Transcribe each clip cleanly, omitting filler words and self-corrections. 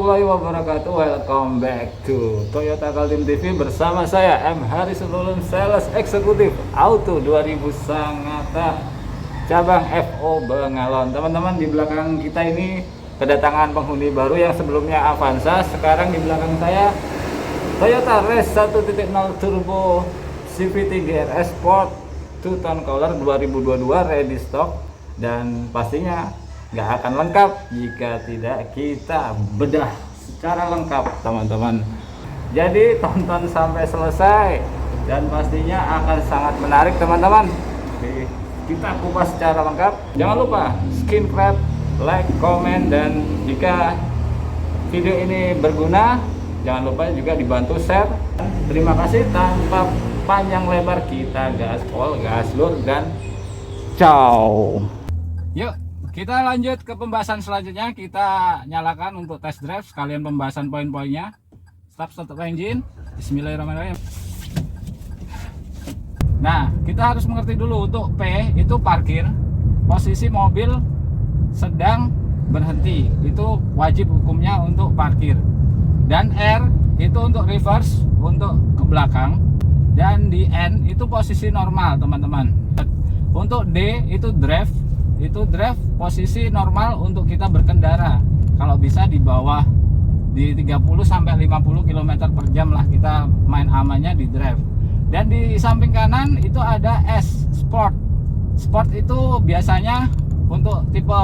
warahmatullahi wabarakatuh. Welcome back to Toyota Kaltim TV bersama saya M. Harisun Ulun, Sales Eksekutif Auto 2000 Sangatta cabang FO Bengalon. Teman-teman, di belakang kita ini kedatangan penghuni baru yang sebelumnya Avanza. Sekarang di belakang saya Toyota Race 1.0 Turbo CVT GRS Sport 2 Tone Color 2022 ready stock, dan pastinya nggak akan lengkap jika tidak kita bedah secara lengkap, teman-teman. Jadi tonton sampai selesai dan pastinya akan sangat menarik, teman-teman. Kita kupas secara lengkap. Jangan lupa subscribe, like, komen, dan jika video ini berguna jangan lupa juga dibantu share. Terima kasih. Tanpa panjang lebar kita gaspol, gaslur, dan ciao. Yuk kita lanjut ke pembahasan selanjutnya. Kita nyalakan untuk test drive sekalian pembahasan poin-poinnya. Start engine. Bismillahirrahmanirrahim. Nah, kita harus mengerti dulu untuk P itu parkir, posisi mobil sedang berhenti, itu wajib hukumnya untuk parkir. Dan R itu untuk reverse, untuk ke belakang. Dan di N itu posisi normal, teman-teman. Untuk D itu drive, posisi normal untuk kita berkendara. Kalau bisa di bawah di 30 sampai 50 km per jam lah kita main amannya di drive. Dan di samping kanan itu ada S Sport. Sport itu biasanya untuk tipe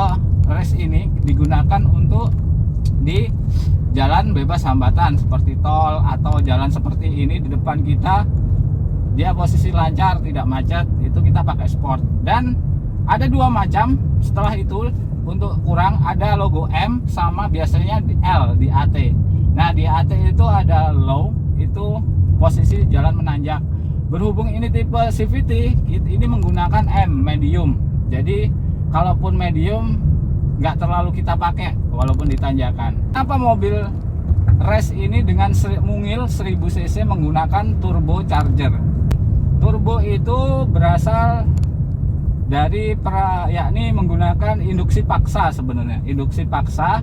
race ini digunakan untuk di jalan bebas hambatan seperti tol atau jalan seperti ini. Di depan kita dia posisi lancar, tidak macet, itu kita pakai sport. Dan ada dua macam. Setelah itu untuk kurang ada logo M sama biasanya di L di AT. Nah, di AT itu ada low, itu posisi jalan menanjak. Berhubung ini tipe CVT, ini menggunakan M medium. Jadi kalaupun medium nggak terlalu kita pakai walaupun ditanjakan. Apa mobil race ini dengan mungil 1000 cc menggunakan turbo charger. Turbo itu berasal dari yakni menggunakan induksi paksa sebenarnya. Induksi paksa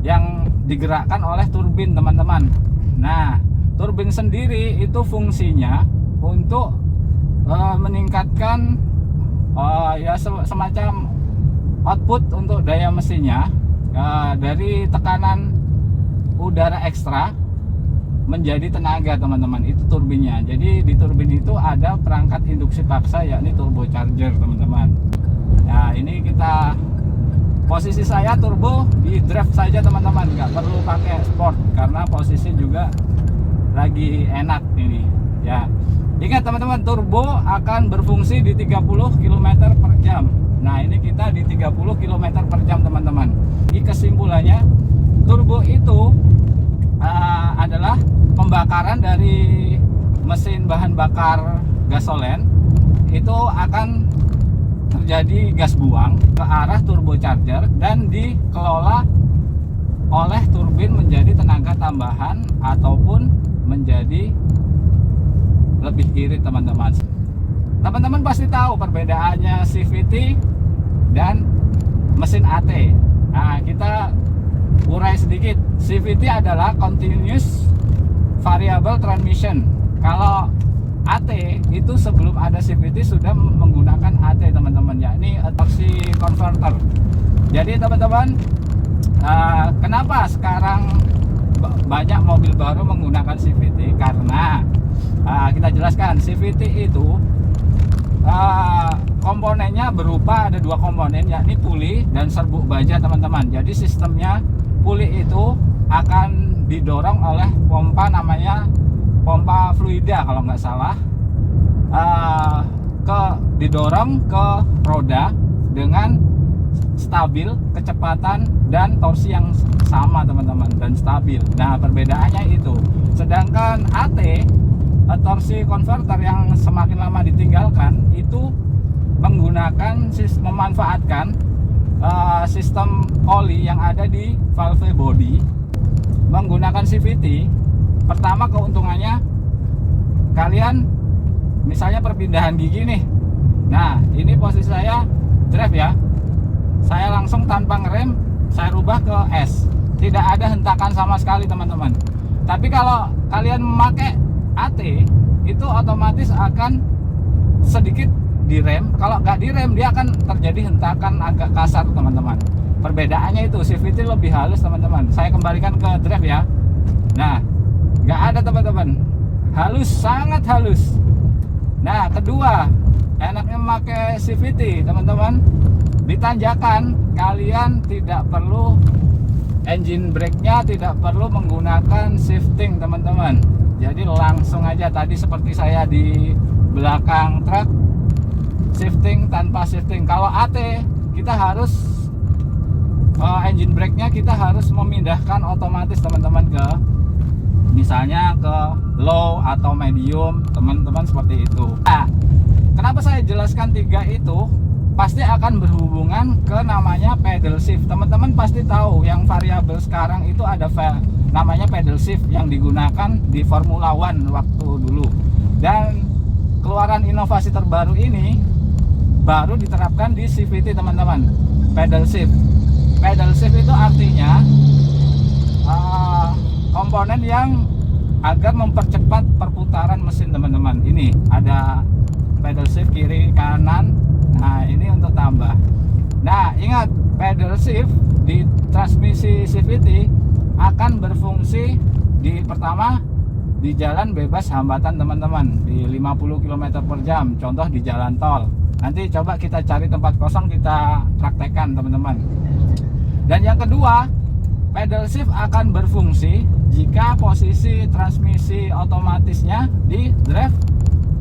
yang digerakkan oleh turbin, teman-teman. Nah, turbin sendiri itu fungsinya untuk meningkatkan semacam output untuk daya mesinnya dari tekanan udara ekstra menjadi tenaga, teman-teman. Itu turbinnya. Jadi di turbin itu ada perangkat induksi paksa yakni turbo charger, teman-teman. Nah, ini kita posisi saya turbo di drive saja, teman-teman, nggak perlu pakai sport karena posisi juga lagi enak ini ya. Ingat, teman-teman, turbo akan berfungsi di 30 km per jam. Nah, ini kita di 30 km per jam, teman-teman. Di kesimpulannya, turbo itu adalah pembakaran dari mesin bahan bakar gasolen. Itu akan terjadi gas buang ke arah turbocharger dan dikelola oleh turbin menjadi tenaga tambahan ataupun menjadi lebih irit, teman-teman. Teman-teman pasti tahu perbedaannya CVT dan mesin AT. Nah, kita urai sedikit. CVT adalah continuous variable transmission. Kalau AT itu sebelum ada CVT sudah menggunakan AT, teman-teman, yakni torsi converter. Jadi, teman-teman, kenapa sekarang banyak mobil baru menggunakan CVT? Karena kita jelaskan, CVT itu komponennya berupa ada dua komponen, yakni puli dan serbuk baja, teman-teman. Jadi sistemnya puli itu akan didorong oleh pompa, namanya pompa fluida kalau nggak salah, didorong ke roda dengan stabil kecepatan dan torsi yang sama, teman-teman, dan stabil. Nah, perbedaannya itu. Sedangkan AT, torsi converter, yang semakin lama ditinggalkan itu memanfaatkan sistem oli yang ada di valve body. Menggunakan CVT, pertama keuntungannya, kalian misalnya perpindahan gigi nih. Nah, ini posisi saya drive ya, saya langsung tanpa ngerem saya rubah ke S. tidak ada hentakan sama sekali teman-teman. Tapi kalau kalian memakai AT itu otomatis akan sedikit direm. Kalau nggak direm dia akan terjadi hentakan agak kasar teman-teman. Perbedaannya itu CVT lebih halus teman-teman. Saya kembalikan ke drive ya. Nah, nggak ada teman-teman, halus, sangat halus. Nah, kedua, enaknya memakai CVT teman-teman, di tanjakan kalian tidak perlu engine brake-nya, tidak perlu menggunakan shifting teman-teman. Jadi langsung aja, tadi seperti saya di belakang truk, shifting tanpa shifting. Kalau AT kita harus engine brake-nya kita harus memindahkan otomatis teman-teman ke misalnya ke low atau medium teman-teman, seperti itu. Nah, kenapa saya jelaskan tiga itu? Pasti akan berhubungan ke namanya pedal shift. Teman-teman pasti tahu yang variabel sekarang itu ada namanya pedal shift yang digunakan di Formula One waktu dulu. Dan keluaran inovasi terbaru ini baru diterapkan di CVT teman-teman, pedal shift. Pedal shift itu artinya komponen yang agar mempercepat perputaran mesin teman-teman. Ini ada pedal shift kiri kanan. Nah, ini untuk tambah. Nah, ingat, pedal shift di transmisi CVT akan berfungsi di pertama di jalan bebas hambatan teman-teman, di 50 km per jam, contoh di jalan tol. Nanti coba kita cari tempat kosong, kita praktekkan teman-teman. Dan yang kedua, pedal shift akan berfungsi jika posisi transmisi otomatisnya di drive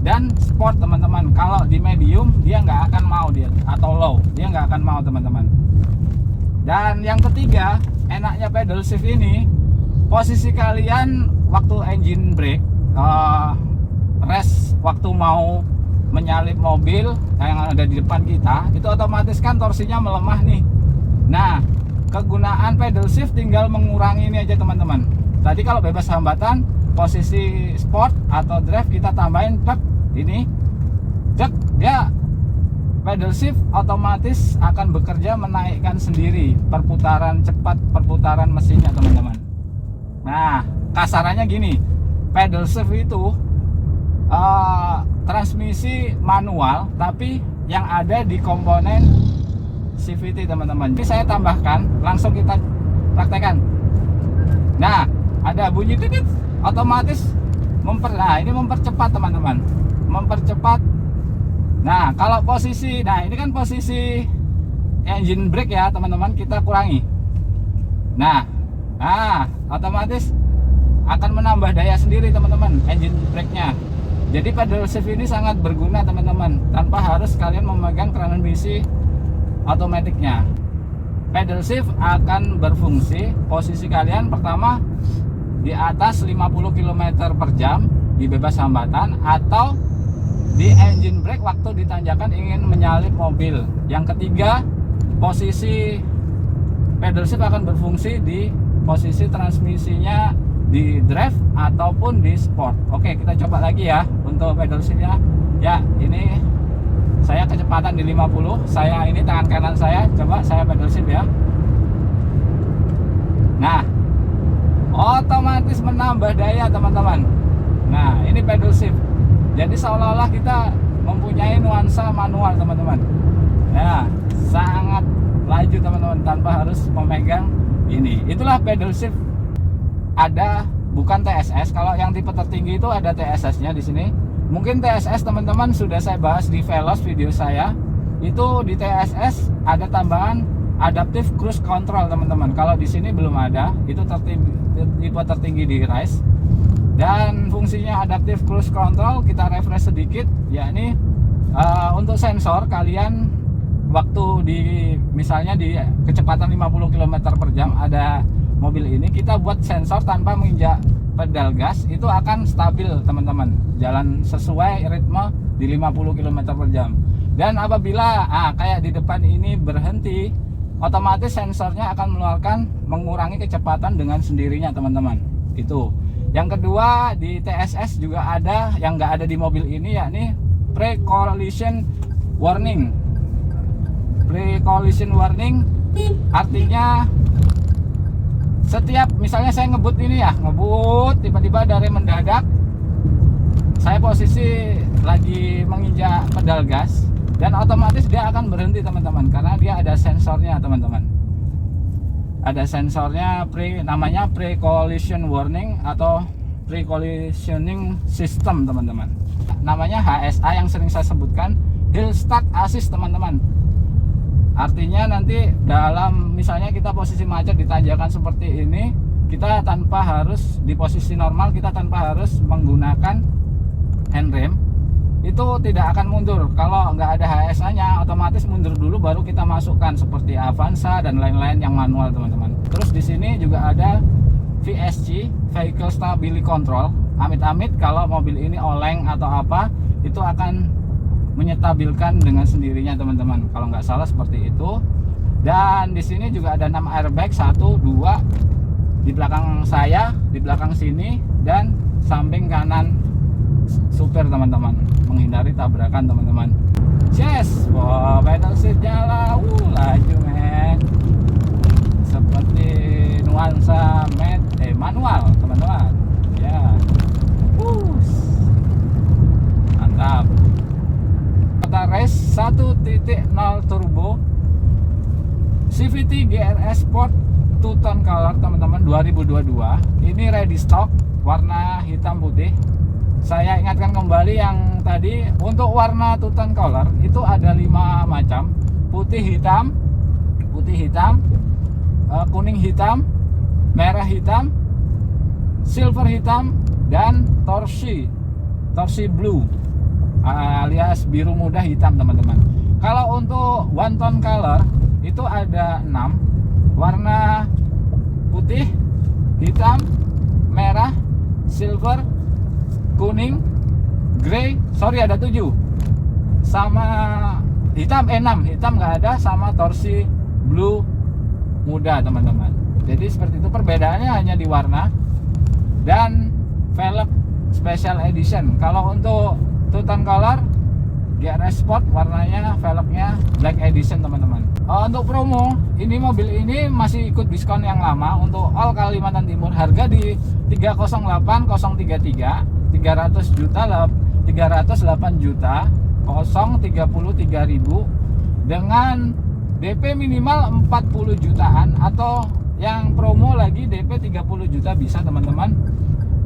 dan sport teman-teman. Kalau di medium dia nggak akan mau, dia atau low dia nggak akan mau teman-teman. Dan yang ketiga, enaknya pedal shift ini, posisi kalian waktu engine brake, rest waktu mau menyalip mobil yang ada di depan kita, itu otomatis kan torsinya melemah nih. Nah, kegunaan pedal shift tinggal mengurangi ini aja teman-teman. Tadi kalau bebas hambatan, posisi sport atau drive kita tambahin plug ini, cek dia pedal shift otomatis akan bekerja menaikkan sendiri perputaran cepat, perputaran mesinnya teman-teman. Nah, kasarannya gini, pedal shift itu transmisi manual tapi yang ada di komponen CVT teman-teman. Jadi saya tambahkan, langsung kita praktekkan. Nah, ada bunyi titit, otomatis nah ini mempercepat teman-teman, mempercepat. Nah, kalau posisi, nah ini kan posisi engine brake ya teman-teman, kita kurangi. Nah, otomatis akan menambah daya sendiri teman-teman engine brake-nya. Jadi pedal shift ini sangat berguna teman-teman, tanpa harus kalian memegang transmisi otomatiknya. Pedal shift akan berfungsi posisi kalian pertama di atas 50 km per jam di bebas hambatan, atau di engine brake waktu di tanjakan ingin menyalip mobil. Yang ketiga, posisi pedal shift akan berfungsi di posisi transmisinya di drive ataupun di sport. Oke, kita coba lagi ya untuk pedal shiftnya. Ya, ini saya kecepatan di 50, saya ini tangan kanan saya, coba saya pedal shift ya. Nah, otomatis menambah daya teman-teman. Nah, ini pedal shift. Jadi seolah-olah kita mempunyai nuansa manual teman-teman. Ya, sangat laju teman-teman tanpa harus memegang ini. Itulah pedal shift. Ada bukan TSS. Kalau yang tipe tertinggi itu ada TSS-nya di sini. Mungkin TSS teman-teman sudah saya bahas di Veloz video saya. Itu di TSS ada tambahan adaptive cruise control teman-teman. Kalau di sini belum ada. Itu tipe tertinggi di Rise. Dan fungsinya adaptive cruise control kita refresh sedikit, yakni untuk sensor kalian waktu di misalnya di kecepatan 50 km per jam ada mobil ini, kita buat sensor tanpa menginjak pedal gas, itu akan stabil teman-teman, jalan sesuai ritme di 50 km per jam. Dan apabila kayak di depan ini berhenti, otomatis sensornya akan mengurangi kecepatan dengan sendirinya teman-teman. Itu. Yang kedua, di TSS juga ada yang nggak ada di mobil ini, yakni pre-collision warning. Pre-collision warning artinya setiap misalnya saya ngebut ini ya, ngebut tiba-tiba dari mendadak saya posisi lagi menginjak pedal gas dan otomatis dia akan berhenti teman-teman, karena dia ada sensornya teman-teman. Ada sensornya namanya pre-collision warning atau pre-collisioning system teman-teman. Namanya HSA yang sering saya sebutkan, Hill Start Assist teman-teman. Artinya nanti dalam misalnya kita posisi macet di tanjakan seperti ini, kita tanpa harus di posisi normal, kita tanpa harus menggunakan handrem, itu tidak akan mundur. Kalau nggak ada HSA nya otomatis mundur dulu baru kita masukkan seperti Avanza dan lain-lain yang manual teman-teman. Terus di sini juga ada VSC, Vehicle Stability Control. Amit-amit kalau mobil ini oleng atau apa, itu akan menyetabilkan dengan sendirinya teman-teman, kalau nggak salah seperti itu. Dan di sini juga ada 6 airbag, 1, 2 di belakang saya, di belakang sini, dan samping kanan supir teman-teman, menghindari tabrakan teman-teman. Yes, wow, pedal sejalan, laju men, seperti nuansa manual teman-teman. Ya, mantap. Toyota Race 1.0 turbo CVT GRS Sport 2-tone color teman-teman 2022. Ini ready stock, warna hitam putih. Saya ingatkan kembali yang tadi, untuk warna 2-tone color itu ada 5 macam: putih hitam, kuning hitam, merah hitam, silver hitam, dan torsi blue alias biru muda hitam teman-teman. Kalau untuk 1-tone color itu ada 6 warna: putih, hitam, merah, silver, kuning, grey, ada 7, sama hitam 6, hitam nggak ada, sama torsi blue muda teman-teman. Jadi seperti itu, perbedaannya hanya di warna dan velg special edition. Kalau untuk 2-tone color GRS Sport warnanya, velgnya black edition teman-teman. Untuk promo ini, mobil ini masih ikut diskon yang lama untuk all Kalimantan Timur. Harga di 308033 308 juta 033.000 dengan DP minimal 40 jutaan, atau yang promo lagi DP 30 juta bisa teman-teman,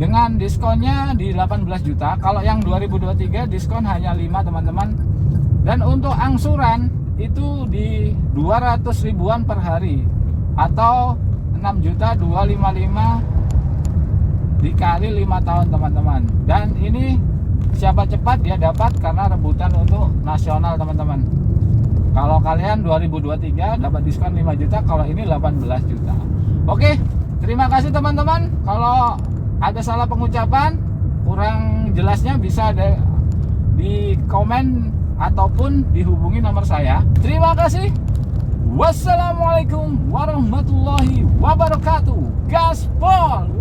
dengan diskonnya di 18 juta. Kalau yang 2023 diskon hanya 5 teman-teman. Dan untuk angsuran itu di 200 ribuan per hari, atau 6.255 dikali 5 tahun teman-teman. Dan ini siapa cepat dia dapat, karena rebutan untuk nasional teman-teman. Kalau kalian 2023 dapat diskon 5 juta, kalau ini 18 juta. Oke, terima kasih teman-teman. Kalau ada salah pengucapan, kurang jelasnya, bisa di komen ataupun dihubungi nomor saya. Terima kasih. Wassalamualaikum warahmatullahi wabarakatuh. Gaspol.